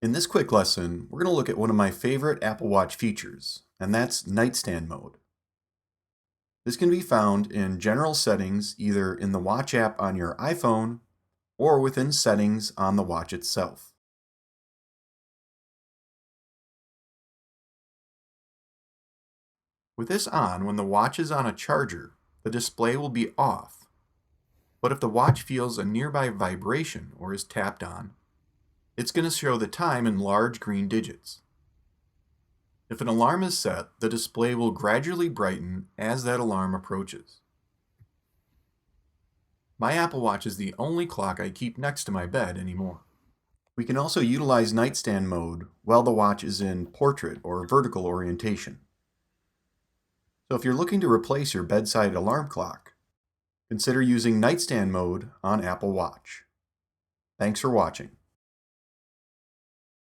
In this quick lesson, we're going to look at one of my favorite Apple Watch features, and that's Nightstand Mode. This can be found in General Settings either in the Watch app on your iPhone or within Settings on the watch itself. With this on, when the watch is on a charger, the display will be off. But if the watch feels a nearby vibration or is tapped on, it's going to show the time in large green digits. If an alarm is set, the display will gradually brighten as that alarm approaches. My Apple Watch is the only clock I keep next to my bed anymore. We can also utilize Nightstand Mode while the watch is in portrait or vertical orientation. So if you're looking to replace your bedside alarm clock, consider using Nightstand Mode on Apple Watch. Thanks for watching.